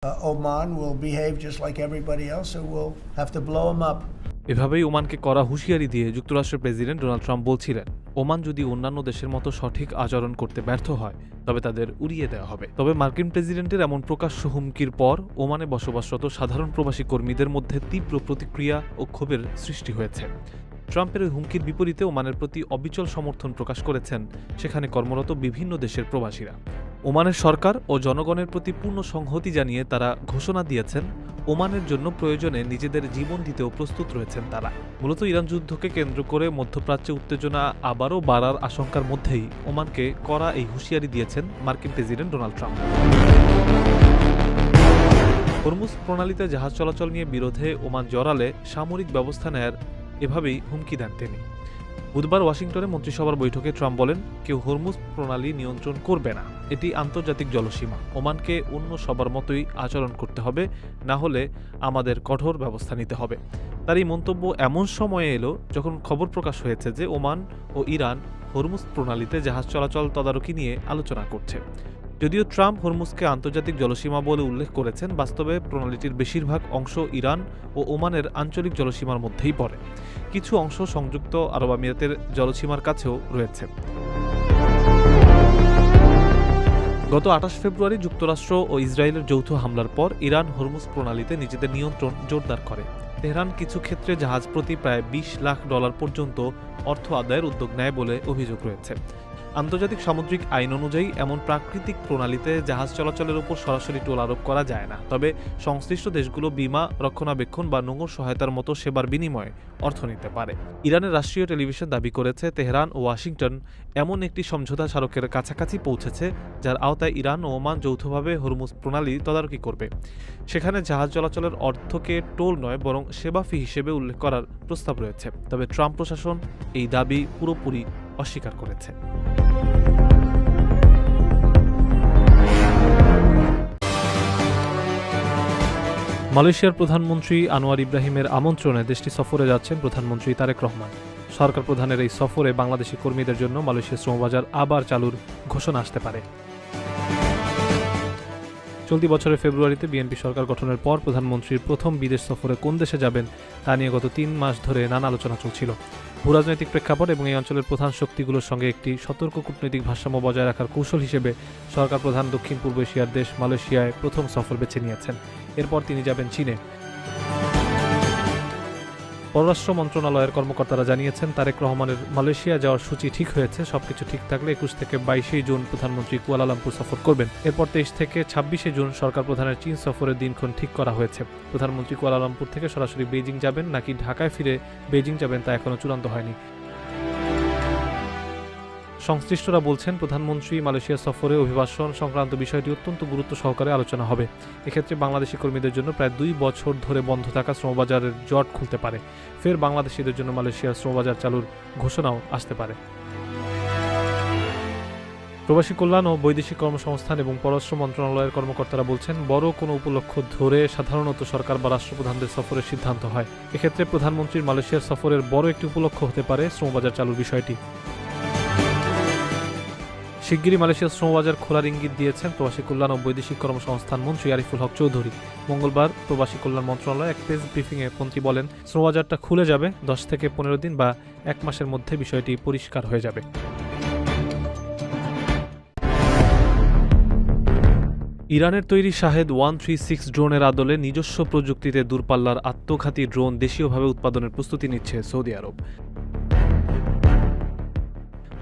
Oman will behave just like everybody else, so we'll have to blow them up. এভাবেই ওমানকে কড়া হুঁশিয়ারি দিয়ে যুক্তরাষ্ট্রের প্রেসিডেন্ট ডোনাল্ড ট্রাম্প বলছিলেন, ওমান যদি অন্যান্য দেশের মতো সঠিক আচরণ করতে ব্যর্থ হয় তবে তাদের উড়িয়ে দেওয়া হবে। তবে মার্কিন প্রেসিডেন্টের এমন প্রকাশ্য হুমকির পর ওমানে বসবাসরত সাধারণ প্রবাসী কর্মীদের মধ্যে তীব্র প্রতিক্রিয়া ও ক্ষোভের সৃষ্টি হয়েছে। ট্রাম্পের ওই হুমকির বিপরীতে ওমানের প্রতি অবিচল সমর্থন প্রকাশ করেছেন সেখানে কর্মরত বিভিন্ন দেশের প্রবাসীরা। ওমানের সরকার ও জনগণের প্রতি পূর্ণ সংহতি জানিয়ে তারা ঘোষণা দিয়েছেন ওমানের জন্য প্রয়োজনে নিজেদের জীবন দিতেও প্রস্তুত রয়েছেন তারা। মূলত ইরান যুদ্ধকে কেন্দ্র করে মধ্যপ্রাচ্যে উত্তেজনা আবারও বাড়ার আশঙ্কার মধ্যেই ওমানকে কড়া এই হুঁশিয়ারি দিয়েছেন মার্কিন প্রেসিডেন্ট ডোনাল্ড ট্রাম্প। হরমুজ প্রণালীতে জাহাজ চলাচল নিয়ে বিরোধে ওমান জড়ালে সামরিক ব্যবস্থা নেয়ার এভাবেই হুমকি দেন তিনি। বুধবার ওয়াশিংটনে মন্ত্রিসভার বৈঠকে ট্রাম্প বলেন, কেউ হরমুজ প্রণালী নিয়ন্ত্রণ করবে না, এটি আন্তর্জাতিক জলসীমা, ওমানকে অন্য সবার মতোই আচরণ করতে হবে, না হলে আমাদের কঠোর ব্যবস্থা নিতে হবে। তার এই মন্তব্য এমন সময়ে এলো যখন খবর প্রকাশ হয়েছে যে ওমান ও ইরান হরমুজ প্রণালীতে জাহাজ চলাচল তদারকি নিয়ে আলোচনা করছে। যদিও ট্রাম্প হরমুজকে আন্তর্জাতিক জলসীমা বলে উল্লেখ করেছেন, বাস্তবে প্রণালীটির বেশিরভাগ অংশ ইরান ও ওমানের আঞ্চলিক জলসীমার মধ্যেই পড়ে। কিছু অংশ সংযুক্ত আরব আমিরাতের জলসীমার কাছেও রয়েছে। গত 28 ফেব্রুয়ারি যুক্তরাষ্ট্র ও ইসরায়েলের যৌথ হামলার পর ইরান হরমুজ প্রণালীতে নিজেদের নিয়ন্ত্রণ জোরদার করে। তেহরান কিছু ক্ষেত্রে জাহাজ প্রতি প্রায় $20 লাখ পর্যন্ত অর্থ আদায়ের উদ্যোগ নেয় বলে অভিযোগ রয়েছে। আন্তর্জাতিক সামুদ্রিক আইন অনুযায়ী এমন প্রাকৃতিক প্রণালীতে জাহাজ চলাচলের উপর সরাসরি টোল আরোপ করা যায় না, তবে সংশ্লিষ্ট দেশগুলো বীমা, রক্ষণাবেক্ষণ বা নোঙর সহায়তার মতো সেবার বিনিময়ে অর্থ নিতে পারে। ইরানের রাষ্ট্রীয় টেলিভিশন দাবি করেছে তেহরান ও ওয়াশিংটন এমন একটি সমঝোতা স্মারকের কাছাকাছি পৌঁছেছে যার আওতায় ইরান ও ওমান যৌথভাবে হরমুজ প্রণালী তদারকি করবে। সেখানে জাহাজ চলাচলের অর্থকে টোল নয় বরং সেবা ফি হিসেবে উল্লেখ করার প্রস্তাব রয়েছে। তবে ট্রাম্প প্রশাসন এই দাবি পুরোপুরি অস্বীকার করেছে। মালয়েশিয়ার প্রধানমন্ত্রী আনোয়ার ইব্রাহিমের আমন্ত্রণে দেশটি সফরে যাচ্ছেন প্রধানমন্ত্রী তারেক রহমান। সরকার প্রধানের এই সফরে বাংলাদেশি কর্মীদের জন্য মালয়েশিয়ার শ্রমবাজার আবার চালুর ঘোষণা আসতে পারে। চলতি বছরের ফেব্রুয়ারিতে বিএনপি সরকার গঠনের পর প্রধানমন্ত্রীর প্রথম বিদেশ সফরে কোন দেশে যাবেন তা নিয়ে গত 3 মাস ধরে নানা আলোচনা চলছিল। ভূরাজনৈতিক প্রেক্ষাপট এবং এই অঞ্চলের প্রধান শক্তিগুলোর সঙ্গে একটি সতর্ক কূটনৈতিক ভারসাম্য বজায় রাখার কৌশল হিসেবে সরকার প্রধান দক্ষিণ পূর্ব এশিয়ার দেশ মালয়েশিয়ায় প্রথম সফর বেছে নিয়েছেন। এরপর তিনি যাবেন চীনে। পররাষ্ট্র মন্ত্রণালয়ের কর্মকর্তারা জানিয়েছেন, তারেক রহমানের মালয়েশিয়া যাওয়ার সূচি ঠিক হয়েছে। সবকিছু ঠিক থাকলে 21 থেকে 22 জুন প্রধানমন্ত্রী কুয়ালালামপুর সফর করবেন। এরপর 23 থেকে 26 জুন সরকার প্রধানের চীন সফরের দিনক্ষণ ঠিক করা হয়েছে। প্রধানমন্ত্রী কুয়ালালামপুর থেকে সরাসরি বেইজিং যাবেন নাকি ঢাকায় ফিরে বেইজিং যাবেন তা এখনও চূড়ান্ত হয়নি। সংশ্লিষ্টরা বলছেন, প্রধানমন্ত্রী মালয়েশিয়া সফরে অভিবাসন সংক্রান্ত বিষয়টি অত্যন্ত গুরুত্ব সহকারে আলোচনা হবে। এক্ষেত্রে বাংলাদেশি কর্মীদের জন্য প্রায় 2 বছর ধরে বন্ধ থাকা শ্রমবাজারের জট খুলতে পারে। ফের বাংলাদেশিদের জন্য মালয়েশিয়ার শ্রমবাজার চালুর ঘোষণাও আসতে পারে। প্রবাসী কল্যাণ ও বৈদেশিক কর্মসংস্থান এবং পররাষ্ট্র মন্ত্রণালয়ের কর্মকর্তারা বলছেন, বড় কোনো উপলক্ষ ধরে সাধারণত সরকার বা রাষ্ট্রপ্রধানদের সফরের সিদ্ধান্ত হয়। এক্ষেত্রে প্রধানমন্ত্রীর মালয়েশিয়ার সফরের বড় একটি উপলক্ষ হতে পারে শ্রমবাজার চালুর বিষয়টি। শিগগিরই মালয়েশিয়ার শ্রমবাজার খোলার ইঙ্গিত দিয়েছেন প্রবাসী কল্যাণ ও বৈদেশিক কর্মসংস্থান মন্ত্রী আরিফুল হক চৌধুরী। মঙ্গলবার প্রবাসী কল্যাণ মন্ত্রণালয়ে এক প্রেস ব্রিফিংয়ে মন্ত্রী বলেন, শ্রমবাজারটা খুলে যাবে, 10 থেকে 15 দিন বা 1 মাসের মধ্যে বিষয়টি পরিষ্কার হয়ে যাবে। ইরানের তৈরি শাহেদ 136 ড্রোনের আদলে নিজস্ব প্রযুক্তিতে দূরপাল্লার আত্মঘাতী ড্রোন দেশীয়ভাবে উৎপাদনের প্রস্তুতি নিচ্ছে সৌদি আরব।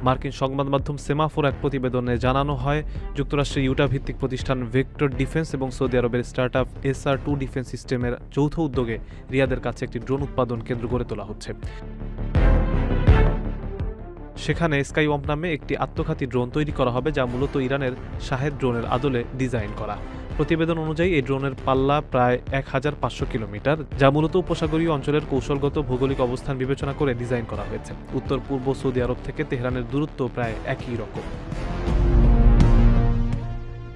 মার্কিন সংবাদ মাধ্যম সেমাফোর এক প্রতিবেদনে জানানো হয়, যুক্তরাষ্ট্রের ইউটা ভিত্তিক প্রতিষ্ঠান ভেক্টর ডিফেন্স এবং সৌদি আরবের স্টার্টআপ SR2 ডিফেন্স সিস্টেমের যৌথ উদ্যোগে রিয়াদের কাছে একটি ড্রোন উৎপাদন কেন্দ্র গড়ে তোলা হচ্ছে। সেখানে স্কাইওয়াম্প নামে একটি আত্মঘাতী ড্রোন তৈরি করা হবে, যা মূলত ইরানের শাহেদ ড্রোনের আদলে ডিজাইন করা। প্রতিবেদন অনুযায়ী এই ড্রোনের পাল্লা প্রায় 1500 কিলোমিটার, যা মূলত উপসাগরীয় অঞ্চলের কৌশলগত ভৌগোলিক অবস্থান বিবেচনা করে ডিজাইন করা হয়েছে। উত্তর পূর্ব সৌদি আরব থেকে তেহরানের দূরত্ব প্রায় একই রকম।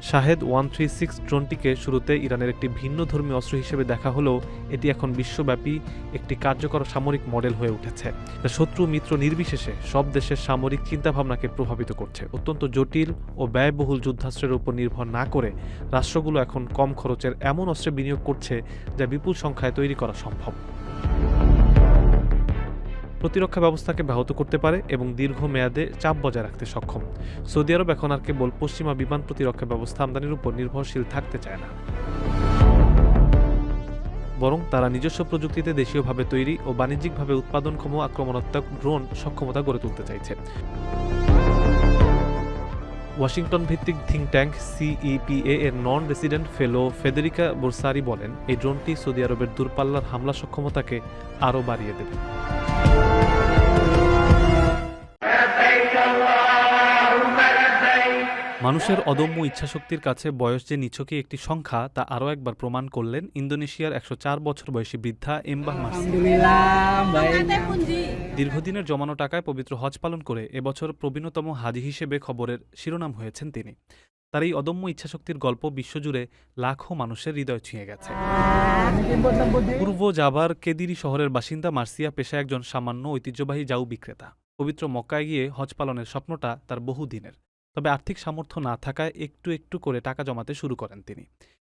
শাহেদ 136 ড্রোনটিকে শুরুতে ইরানের একটি ভিন্ন ধর্মীয় অস্ত্র হিসেবে দেখা হলেও এটি এখন বিশ্বব্যাপী একটি কার্যকর সামরিক মডেল হয়ে উঠেছে, যা শত্রু মিত্র নির্বিশেষে সব দেশের সামরিক চিন্তাভাবনাকে প্রভাবিত করছে। অত্যন্ত জটিল ও ব্যয়বহুল যুদ্ধাস্ত্রের উপর নির্ভর না করে রাষ্ট্রগুলো এখন কম খরচের এমন অস্ত্রে বিনিয়োগ করছে যা বিপুল সংখ্যায় তৈরি করা সম্ভব, প্রতিরক্ষা ব্যবস্থাকে ব্যাহত করতে পারে এবং দীর্ঘমেয়াদে চাপ বজায় রাখতে সক্ষম। সৌদি আরব এখন আর কেবল পশ্চিমা বিমান প্রতিরক্ষা ব্যবস্থা আমদানির উপর নির্ভরশীল থাকতে চায় না, বরং তারা নিজস্ব প্রযুক্তিতে দেশীয়ভাবে তৈরি ও বাণিজ্যিকভাবে উৎপাদনক্ষম আক্রমণাত্মক ড্রোন সক্ষমতা গড়ে তুলতে চাইছে। ওয়াশিংটন ভিত্তিক থিঙ্ক ট্যাঙ্ক CEPA এর নন রেসিডেন্ট ফেলো ফেদেরিকা বোরসারি বলেন, এই ড্রোনটি সৌদি আরবের দূরপাল্লার হামলা সক্ষমতাকে আরও বাড়িয়ে দেবে। মানুষের অদম্য ইচ্ছাশক্তির কাছে বয়স যে নিছকই একটি সংখ্যা তা আরও একবার প্রমাণ করলেন ইন্দোনেশিয়ার 104 বছর বয়সী বৃদ্ধা এমবাহ মার্সিয়া। দীর্ঘদিনের জমানো টাকায় পবিত্র হজ পালন করে এবছর প্রবীণতম হাজি হিসেবে খবরের শিরোনাম হয়েছেন তিনি। তার এই অদম্য ইচ্ছাশক্তির গল্প বিশ্বজুড়ে লাখো মানুষের হৃদয় ছুঁয়ে গেছে। পূর্ব জাভার কেদিরি শহরের বাসিন্দা মার্সিয়া পেশায় একজন সামান্য ঐতিহ্যবাহী জাউ বিক্রেতা। পবিত্র মক্কায় গিয়ে হজ পালনের স্বপ্নটা তার বহুদিনের, তবে আর্থিক সামর্থ্য না থাকায় একটু একটু করে টাকা জমাতে শুরু করেন তিনি।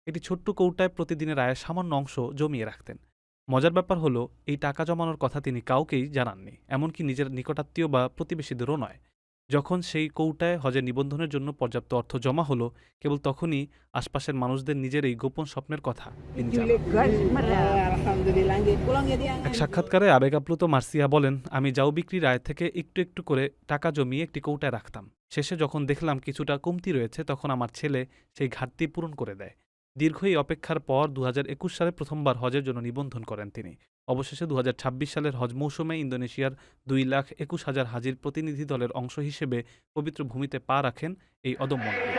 একটি ছোট্ট কৌটায় প্রতিদিনের আয়ের সামান্য অংশ জমিয়ে রাখতেন। মজার ব্যাপার হলো, এই টাকা জমানোর কথা তিনি কাউকেই জানাননি, এমনকি নিজের নিকটাত্মীয় বা প্রতিবেশীদেরও নয়। যখন সেই কৌটায় হজের নিবন্ধনের জন্য পর্যাপ্ত অর্থ জমা হলো, কেবল তখনই আশপাশের মানুষদের নিজের এই গোপন স্বপ্নের কথা তিনি জানান। এক সাক্ষাৎকারে আবেগাপ্লুত মার্সিয়া বলেন, আমি জাউ বিক্রির আয় থেকে একটু একটু করে টাকা জমিয়ে একটি কৌটায় রাখতাম। শেষে যখন দেখলাম কিছুটা কমতি রয়েছে, তখন আমার ছেলে সেই ঘাটতি পূরণ করে দেয়। দীর্ঘ এই অপেক্ষার পর 2021 সালে প্রথমবার হজের জন্য নিবন্ধন করেন তিনি। অবশেষে 2026 সালের হজ মৌসুমে ইন্দোনেশিয়ার 2,21,000 হাজির প্রতিনিধি দলের অংশ হিসেবে পবিত্র ভূমিতে পা রাখেন এই অদম্য নারী।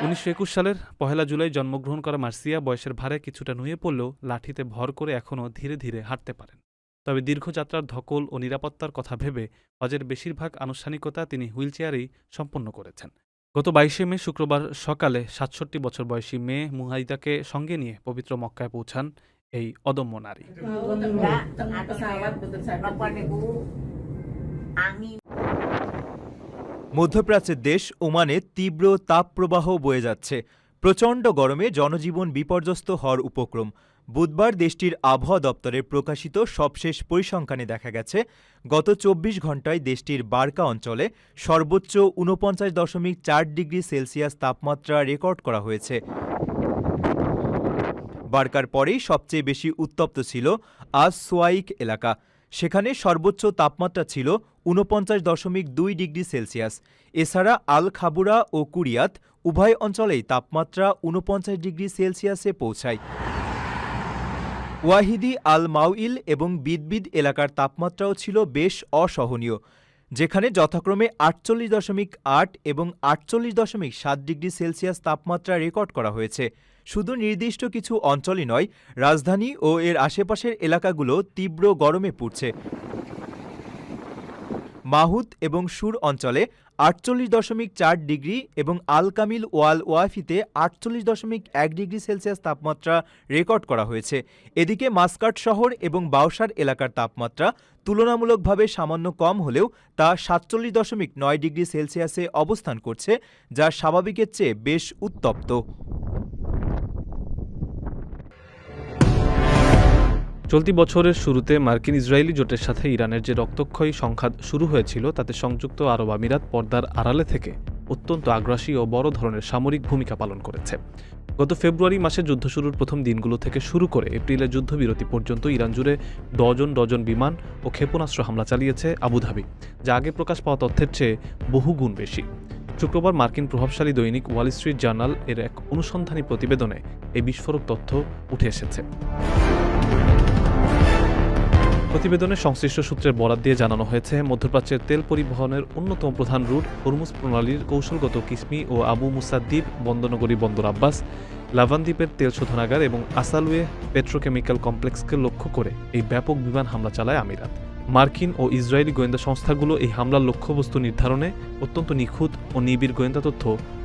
1921 সালের 1 জুলাই জন্মগ্রহণ করা মার্সিয়া বয়সের ভারে কিছুটা নুয়ে পড়লেও লাঠিতে ভর করে এখনও ধীরে ধীরে হাঁটতে পারেন। তবে দীর্ঘযাত্রার ধকল ও নিরাপত্তার কথা ভেবে হজের বেশিরভাগ আনুষ্ঠানিকতা তিনি হুইলচেয়ারেই সম্পন্ন করেছেন। গত 22 মে শুক্রবার সকালে 67 বছর বয়সী মেয়ে মুহাইদাকে সঙ্গে নিয়ে পবিত্র মক্কায় পৌঁছান এই অদম্য নারী। মধ্যপ্রাচ্যের দেশ ওমানে তীব্র তাপপ্রবাহ বয়ে যাচ্ছে। প্রচণ্ড গরমে জনজীবন বিপর্যস্ত হওয়ার উপক্রম। বুধবার দেশটির আবহাওয়া দপ্তরের প্রকাশিত সবশেষ পরিসংখ্যানে দেখা গেছে, গত 24 ঘণ্টায় দেশটির বার্কা অঞ্চলে সর্বোচ্চ 49.4 ডিগ্রি সেলসিয়াস তাপমাত্রা রেকর্ড করা হয়েছে। বার্কার পরেই সবচেয়ে বেশি উত্তপ্ত ছিল আজ সোয়াইক এলাকা। সেখানে সর্বোচ্চ তাপমাত্রা ছিল 49.2 ডিগ্রি সেলসিয়াস। এছাড়া আল খাবুরা ও কুরিয়াত উভয় অঞ্চলেই তাপমাত্রা 49 ডিগ্রি সেলসিয়াসে পৌঁছায়। ওয়াহিদি আল মাউইল এবং বিদবিদ এলাকার তাপমাত্রাও ছিল বেশ অসহনীয়, যেখানে যথাক্রমে 48.8 এবং 48.7 ডিগ্রি সেলসিয়াস তাপমাত্রা রেকর্ড করা হয়েছে। শুধু নির্দিষ্ট কিছু অঞ্চলই নয়, রাজধানী ও এর আশেপাশের এলাকাগুলো তীব্র গরমে পুড়ছে। মাহুত এবং সুর অঞ্চলে 48.4 ডিগ্রি এবং আল কামিল ওয়াল ওয়াফিতে 48.1 ডিগ্রি সেলসিয়াস তাপমাত্রা রেকর্ড করা হয়েছে। এদিকে মাস্কাট শহর এবং বাউসার এলাকার তাপমাত্রা তুলনামূলকভাবে সামান্য কম হলেও তা 47.9 ডিগ্রি সেলসিয়াসে অবস্থান করছে, যা স্বাভাবিকের চেয়ে বেশ উত্তপ্ত। চলতি বছরের শুরুতে মার্কিন ইসরায়েলি জোটের সাথে ইরানের যে রক্তক্ষয়ী সংঘাত শুরু হয়েছিল, তাতে সংযুক্ত আরব আমিরাত পর্দার আড়ালে থেকে অত্যন্ত আগ্রাসী ও বড় ধরনের সামরিক ভূমিকা পালন করেছে। গত ফেব্রুয়ারি মাসে যুদ্ধ শুরুর প্রথম দিনগুলো থেকে শুরু করে এপ্রিলে যুদ্ধবিরতি পর্যন্ত ইরান জুড়ে ডজন বিমান ও ক্ষেপণাস্ত্র হামলা চালিয়েছে আবুধাবি, যা আগে প্রকাশ পাওয়া তথ্যের চেয়ে বহুগুণ বেশি। শুক্রবার মার্কিন প্রভাবশালী দৈনিক ওয়াল স্ট্রিট জার্নাল এর এক অনুসন্ধানী প্রতিবেদনে এই বিস্ফোরক তথ্য উঠে এসেছে। প্রতিবেদনে সংশ্লিষ্ট সূত্রের বরাত দিয়ে জানানো হয়েছে, মধ্যপ্রাচ্যের তেল পরিবহনের অন্যতম প্রধান রুট হরমুজ প্রণালীর কৌশলগত কিসমি ও আবু মুসাদ দ্বীপ, বন্দরনগরী বন্দর আব্বাস, লাভান দ্বীপের তেল শোধনাগার এবং আসালওয়ে পেট্রোকেমিক্যাল কমপ্লেক্সকে লক্ষ্য করে এই ব্যাপক বিমান হামলা চালায় আমিরাত। মার্কিন ও ইসরায়েলি গোয়েন্দা সংস্থাগুলো এই হামলার লক্ষ্যবস্তু নির্ধারণে অত্যন্ত নিখুঁত ও নিবিড় গোয়েন্দা তথ্য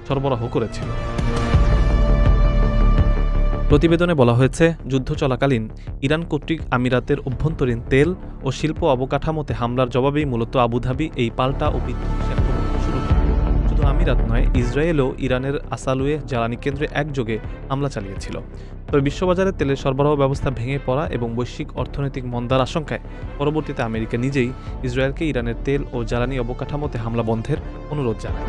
সরবরাহ করেছিল। প্রতিবেদনে বলা হয়েছে, যুদ্ধ চলাকালীন ইরান কর্তৃক আমিরাতের অভ্যন্তরীণ তেল ও শিল্প অবকাঠামোতে হামলার জবাবেই মূলত আবুধাবি এই পাল্টা ও বিধ্বংসী আক্রমণ শুরু করে। শুধু আমিরাত নয়, ইসরায়েলও ইরানের আসালুয়ে জ্বালানি কেন্দ্রে একযোগে হামলা চালিয়েছিল। তবে বিশ্ববাজারে তেলের সরবরাহ ব্যবস্থা ভেঙে পড়া এবং বৈশ্বিক অর্থনৈতিক মন্দার আশঙ্কায় পরবর্তীতে আমেরিকা নিজেই ইসরায়েলকে ইরানের তেল ও জ্বালানি অবকাঠামোতে হামলা বন্ধের অনুরোধ জানায়।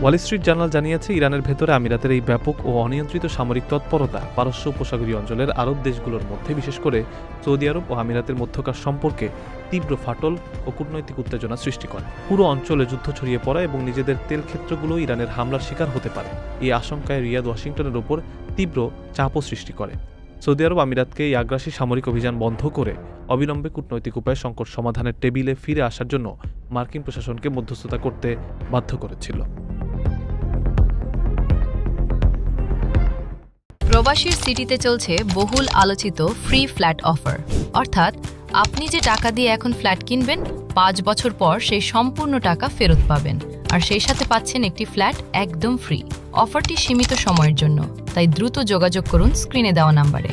ওয়াল স্ট্রিট জার্নাল জানিয়েছে, ইরানের ভেতরে আমিরাতের এই ব্যাপক ও অনিয়ন্ত্রিত সামরিক তৎপরতা পারস্য উপসাগরীয় অঞ্চলের আরব দেশগুলোর মধ্যে, বিশেষ করে সৌদি আরব ও আমিরাতের মধ্যকার সম্পর্কে তীব্র ফাটল ও কূটনৈতিক উত্তেজনা সৃষ্টি করে। পুরো অঞ্চলে যুদ্ধ ছড়িয়ে পড়া এবং নিজেদের তেল ক্ষেত্রগুলো ইরানের হামলার শিকার হতে পারে, এই আশঙ্কায় রিয়াদ ওয়াশিংটনের ওপর তীব্র চাপও সৃষ্টি করে। সৌদি আরব আমিরাতকে এই আগ্রাসী সামরিক অভিযান বন্ধ করে অবিলম্বে কূটনৈতিক উপায়ে সংকট সমাধানের টেবিলে ফিরে আসার জন্য মার্কিন প্রশাসনকে মধ্যস্থতা করতে বাধ্য করেছিল। প্রবাসীর সিটিতে চলছে বহুল আলোচিত ফ্রি ফ্ল্যাট অফার, অর্থাৎ আপনি যে টাকা দিয়ে এখন ফ্ল্যাট কিনবেন 5 বছর পর সেই সম্পূর্ণ টাকা ফেরত পাবেন, আর সেই সাথে পাচ্ছেন একটি ফ্ল্যাট একদম ফ্রি। অফারটি সীমিত সময়ের জন্য, তাই দ্রুত যোগাযোগ করুন স্ক্রিনে দেওয়া নাম্বারে।